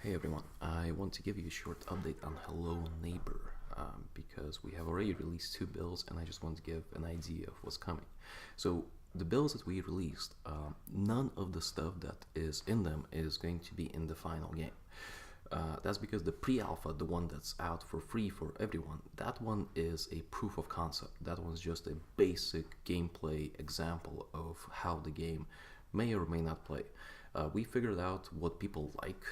Hey everyone, I want to give you a short update on Hello Neighbor because we have already released two builds and I just want to give an idea of what's coming. So the builds that we released, none of the stuff that is in them is going to be in the final game. That's because the pre-alpha, the one that's out for free for everyone, that one is a proof of concept. That one's just a basic gameplay example of how the game may or may not play. We figured out what people like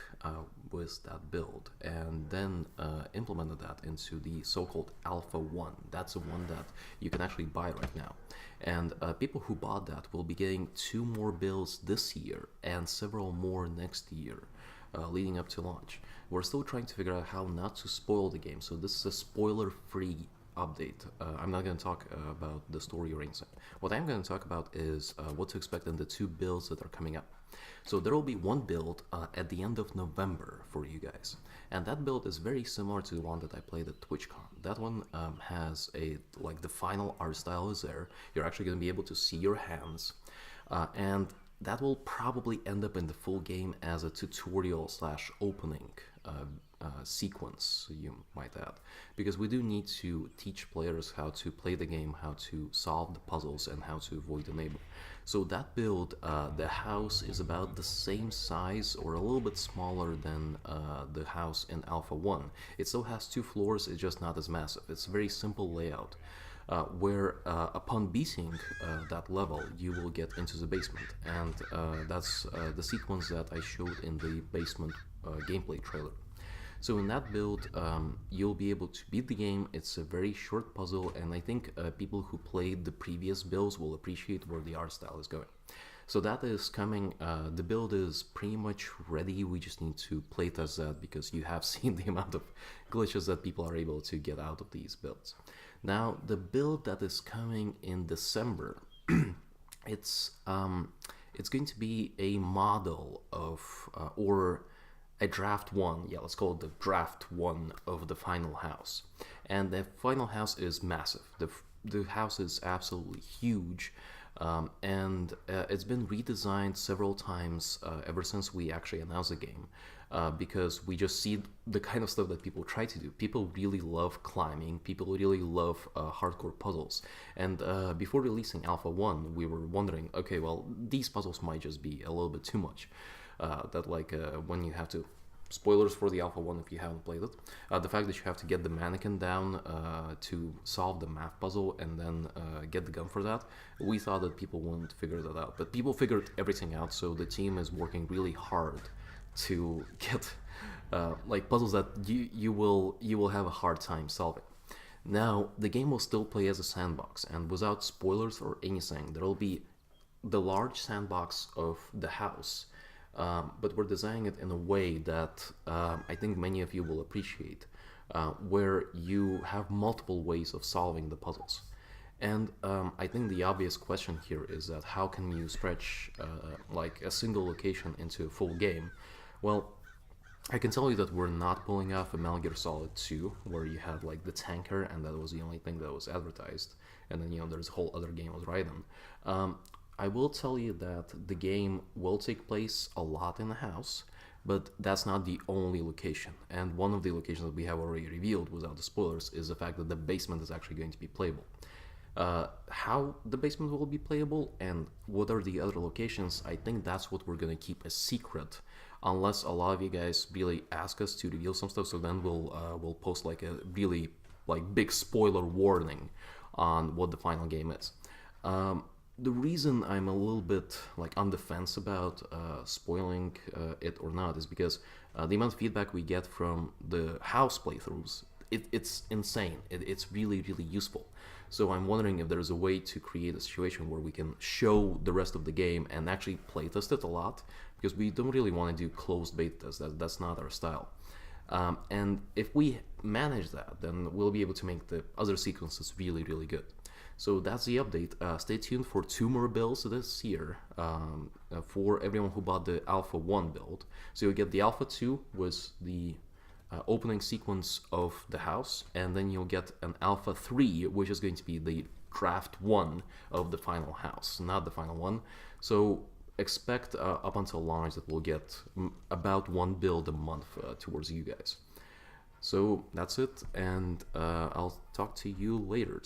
with that build and then implemented that into the so-called Alpha 1. That's the one that you can actually buy right now. And people who bought that will be getting two more builds this year and several more next year. Leading up to launch. We're still trying to figure out how not to spoil the game, so this is a spoiler-free update. I'm not going to talk about the story or anything. What I'm going to talk about is what to expect in the two builds that are coming up. So there will be one build at the end of November for you guys, and that build is very similar to the one that I played at TwitchCon. That one has the final art style is there. You're actually going to be able to see your hands, and that will probably end up in the full game as a tutorial slash opening sequence, you might add, because we do need to teach players how to play the game, how to solve the puzzles, and how to avoid the neighbor. So that build, the house is about the same size or a little bit smaller than the house in Alpha 1. It still has two floors, it's just not as massive. It's a very simple layout. Where upon beating that level, you will get into the basement, and that's the sequence that I showed in the basement gameplay trailer. So in that build, you'll be able to beat the game. It's a very short puzzle, and I think people who played the previous builds will appreciate where the art style is going. So that is coming. The build is pretty much ready. We just need to playtest that because you have seen the amount of glitches that people are able to get out of these builds. Now, the build that is coming in December, it's going to be a model of or a draft one. Yeah, let's call it the draft one of the final house. And the final house is massive. The house is absolutely huge. And it's been redesigned several times ever since we actually announced the game, because we just see the kind of stuff that people try to do. People really love climbing, people really love hardcore puzzles, and before releasing Alpha 1, we were wondering, okay, well, these puzzles might just be a little bit too much, when you have to, spoilers for the Alpha 1 if you haven't played it, the fact that you have to get the mannequin down to solve the math puzzle and then get the gun for that, we thought that people wouldn't figure that out. But people figured everything out, so the team is working really hard to get puzzles that you will have a hard time solving. Now, the game will still play as a sandbox, and without spoilers or anything, there will be the large sandbox of the house, but we're designing it in a way that I think many of you will appreciate, where you have multiple ways of solving the puzzles. And I think the obvious question here is that how can you stretch a single location into a full game? Well, I can tell you that we're not pulling off a Metal Gear Solid 2, where you had the tanker and that was the only thing that was advertised, and then there's a whole other game with Raiden. I will tell you that the game will take place a lot in the house, but that's not the only location. And one of the locations that we have already revealed without the spoilers is the fact that the basement is actually going to be playable. How the basement will be playable and what are the other locations, I think that's what we're going to keep a secret, unless a lot of you guys really ask us to reveal some stuff. So then we'll post a really big spoiler warning on what the final game is. The reason I'm a little bit on the fence about spoiling it or not is because the amount of feedback we get from the house playthroughs, it's insane. It's really, really useful. So I'm wondering if there's a way to create a situation where we can show the rest of the game and actually playtest it a lot, because we don't really want to do closed beta tests. That's not our style. And if we manage that, then we'll be able to make the other sequences really, really good. So that's the update. Stay tuned for two more builds this year for everyone who bought the Alpha 1 build. So you'll get the Alpha 2 with the opening sequence of the house, and then you'll get an Alpha 3, which is going to be the draft 1 of the final house, not the final one. So expect up until launch that we'll get about 1 build a month towards you guys. So that's it, and I'll talk to you later.